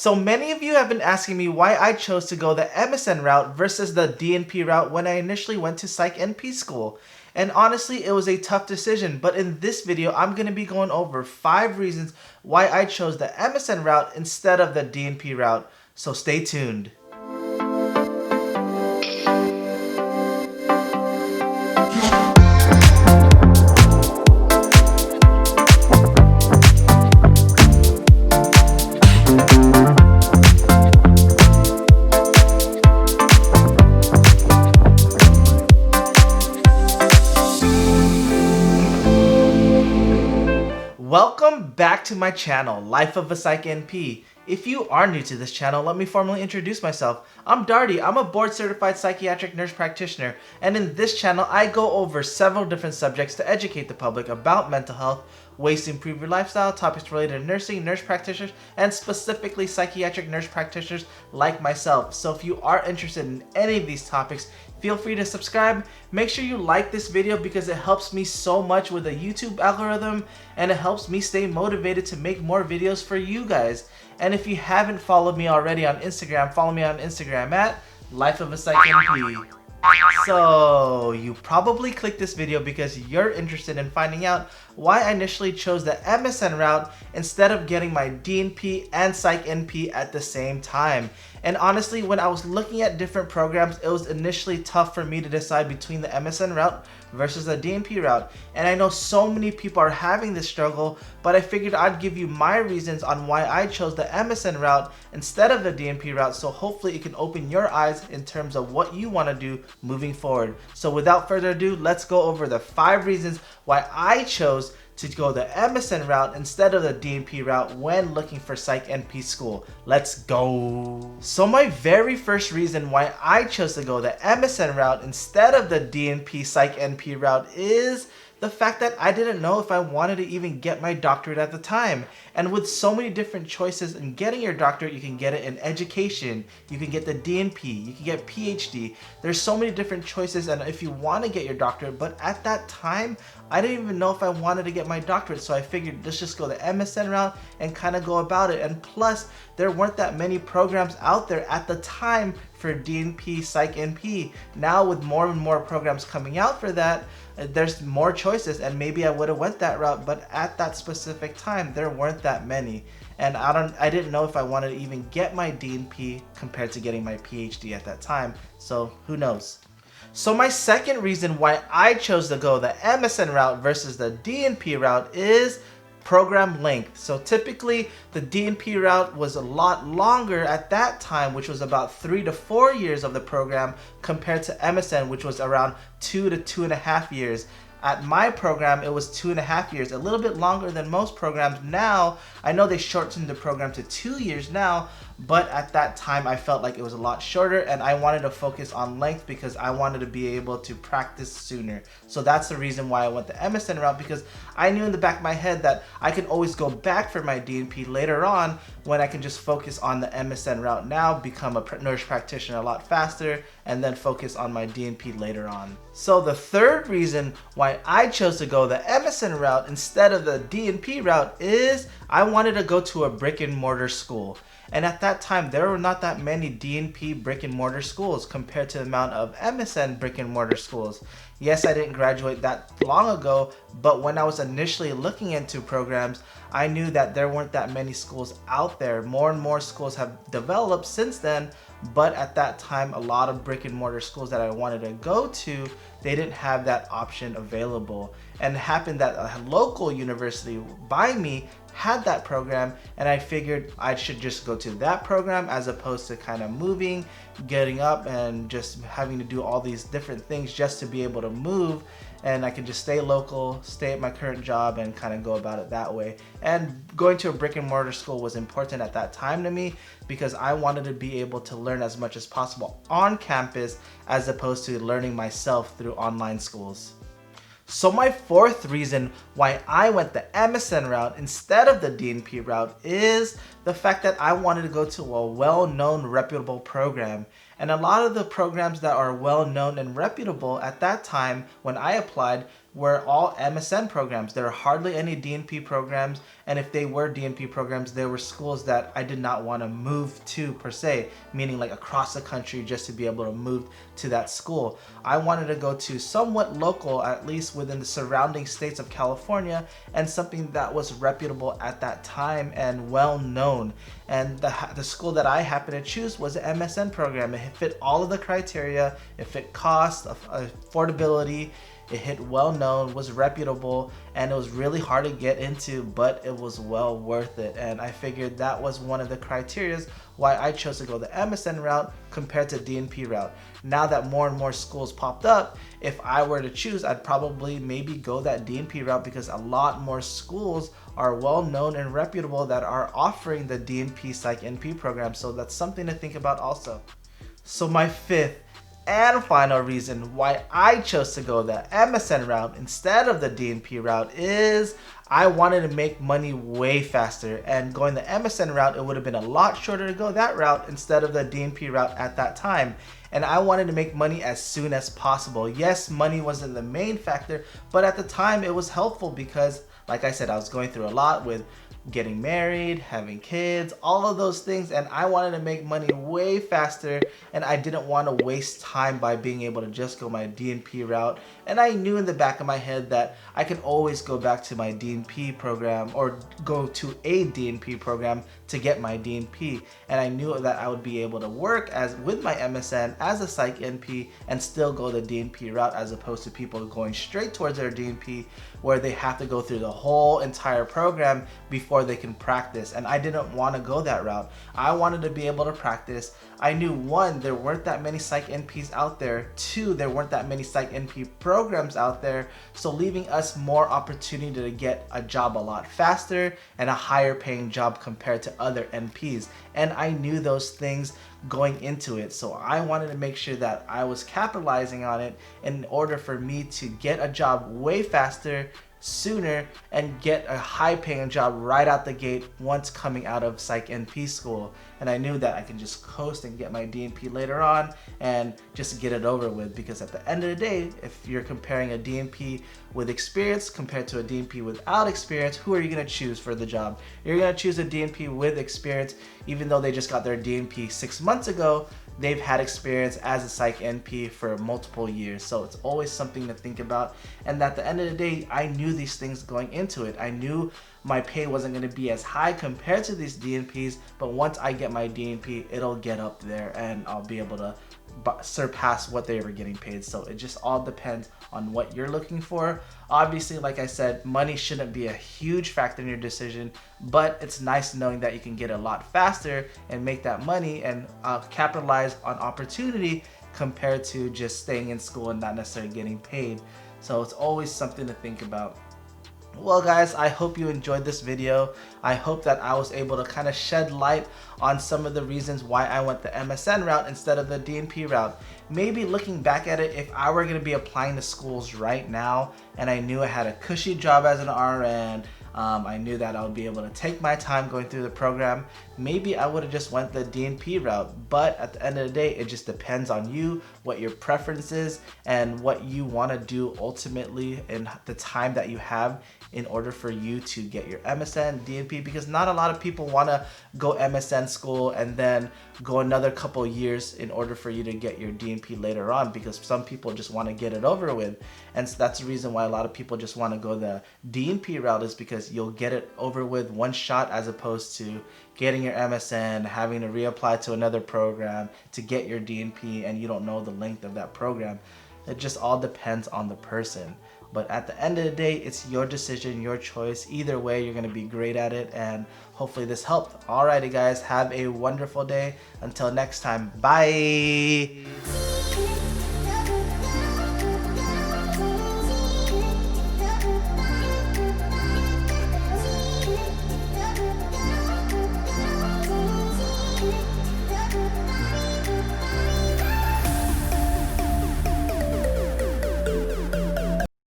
So many of you have been asking me why I chose to go the MSN route versus the DNP route when I initially went to Psych NP school. And honestly, it was a tough decision, but in this video, I'm going to be going over 5 reasons why I chose the MSN route instead of the DNP route. So stay tuned. Welcome back to my channel, Life of a Psych NP. If you are new to this channel, let me formally introduce myself. I'm Darty. I'm a board-certified psychiatric nurse practitioner, and in this channel, I go over several different subjects to educate the public about mental health, ways to improve your lifestyle, topics related to nursing, nurse practitioners, and specifically psychiatric nurse practitioners like myself. So if you are interested in any of these topics, feel free to subscribe. Make sure you like this video because it helps me so much with the YouTube algorithm and it helps me stay motivated to make more videos for you guys. And if you haven't followed me already on Instagram, follow me on Instagram at LifeofaPsychNP. So you probably clicked this video because you're interested in finding out why I initially chose the MSN route instead of getting my DNP and Psych NP at the same time. And honestly, when I was looking at different programs, it was initially tough for me to decide between the MSN route versus the DNP route. And I know so many people are having this struggle, but I figured I'd give you my reasons on why I chose the MSN route instead of the DNP route, so hopefully it can open your eyes in terms of what you want to do moving forward. So without further ado, let's go over the 5 reasons why I chose to go the MSN route instead of the DNP route when looking for Psych NP school. Let's go. So my very first reason why I chose to go the MSN route instead of the DNP Psych NP route is the fact that I didn't know if I wanted to even get my doctorate at the time. And with so many different choices in getting your doctorate, you can get it in education, you can get the DNP, you can get PhD. There's so many different choices and if you want to get your doctorate, but at that time, I didn't even know if I wanted to get my doctorate, so I figured let's just go the MSN route and kind of go about it. And plus, there weren't that many programs out there at the time for DNP, Psych NP. Now with more and more programs coming out for that, there's more choices and maybe I would have went that route, but at that specific time, there weren't that many. And I didn't know if I wanted to even get my DNP compared to getting my PhD at that time, so who knows. So my second reason why I chose to go the MSN route versus the DNP route is program length. So typically the DNP route was a lot longer at that time, which was about 3 to 4 years of the program compared to MSN, which was around 2 to 2.5 years. At my program, it was 2.5 years, a little bit longer than most programs. Now, I know they shortened the program to 2 years now, but at that time I felt like it was a lot shorter and I wanted to focus on length because I wanted to be able to practice sooner. So that's the reason why I went the MSN route, because I knew in the back of my head that I can always go back for my DNP later on when I can just focus on the MSN route now, become a nurse practitioner a lot faster, and then focus on my DNP later on. So the third reason why I chose to go the MSN route instead of the DNP route is I wanted to go to a brick and mortar school. And at that time, there were not that many DNP brick and mortar schools compared to the amount of MSN brick and mortar schools. Yes, I didn't graduate that long ago, but when I was initially looking into programs, I knew that there weren't that many schools out there. More and more schools have developed since then, but at that time, a lot of brick and mortar schools that I wanted to go to, they didn't have that option available. And it happened that a local university by me had that program, and I figured I should just go to that program as opposed to kind of moving, getting up and just having to do all these different things just to be able to move. And I could just stay local, stay at my current job, and kind of go about it that way. And going to a brick and mortar school was important at that time to me because I wanted to be able to learn as much as possible on campus as opposed to learning myself through online schools. So my fourth reason why I went the MSN route instead of the DNP route is the fact that I wanted to go to a well-known, reputable program. And a lot of the programs that are well known and reputable at that time when I applied were all MSN programs. There were hardly any DNP programs, and if they were DNP programs, there were schools that I did not want to move to per se, meaning like across the country just to be able to move to that school. I wanted to go to somewhat local, at least within the surrounding states of California, and something that was reputable at that time and well known. And the school that I happened to choose was an MSN program. It fit all of the criteria. It fit cost, affordability. It hit well known, was reputable, and it was really hard to get into, but it was well worth it. And I figured that was one of the criteria why I chose to go the MSN route compared to DNP route. Now that more and more schools popped up, if I were to choose, I'd probably maybe go that DNP route because a lot more schools are well known and reputable that are offering the DNP Psych NP program. So that's something to think about also. So my fifth and final reason why I chose to go the MSN route instead of the DNP route is I wanted to make money way faster, and going the MSN route, it would have been a lot shorter to go that route instead of the DNP route at that time. And I wanted to make money as soon as possible. Yes, money wasn't the main factor, but at the time it was helpful because, like I said, I was going through a lot with getting married, having kids, all of those things, and I wanted to make money way faster, and I didn't want to waste time by being able to just go my DNP route. And I knew in the back of my head that I could always go back to my DNP program or go to a DNP program to get my DNP, and I knew that I would be able to work with my MSN as a Psych NP and still go the DNP route, as opposed to people going straight towards their DNP where they have to go through the whole entire program before they can practice. And I didn't want to go that route. I wanted to be able to practice. I knew, one, there weren't that many Psych NPs out there. Two, there weren't that many Psych NP programs out there, so leaving us more opportunity to get a job a lot faster and a higher paying job compared to other NPs. And I knew those things going into it, so I wanted to make sure that I was capitalizing on it in order for me to get a job way faster, sooner, and get a high paying job right out the gate once coming out of Psych NP school. And I knew that I can just coast and get my DNP later on and just get it over with, because at the end of the day, if you're comparing a DNP with experience compared to a DNP without experience, who are you going to choose for the job? You're going to choose a DNP with experience, even though they just got their DNP 6 months ago. They've had experience as a Psych NP for multiple years, so it's always something to think about. And at the end of the day, I knew these things going into it. I knew my pay wasn't going to be as high compared to these DNPs, but once I get my DNP, it'll get up there and I'll be able to surpass what they were getting paid. So it just all depends on what you're looking for. Obviously, like I said, money shouldn't be a huge factor in your decision, but it's nice knowing that you can get a lot faster and make that money and capitalize on opportunity compared to just staying in school and not necessarily getting paid. So it's always something to think about. Well guys, I hope you enjoyed this video. I hope that I was able to kind of shed light on some of the reasons why I went the MSN route instead of the DNP route. Maybe looking back at it, if I were going to be applying to schools right now and I knew I had a cushy job as an RN, I knew that I would be able to take my time going through the program, maybe I would have just went the DNP route. But at the end of the day, it just depends on you, what your preference is, and what you want to do ultimately in the time that you have in order for you to get your MSN, DNP, because not a lot of people want to go MSN school and then go another couple years in order for you to get your DNP later on, because some people just want to get it over with. And so that's the reason why a lot of people just want to go the DNP route, is because you'll get it over with one shot, as opposed to getting your MSN, having to reapply to another program to get your DNP, and you don't know the length of that program. It just all depends on the person. But at the end of the day, it's your decision, your choice. Either way, you're going to be great at it, and hopefully this helped. Alrighty guys, have a wonderful day. Until next time, bye!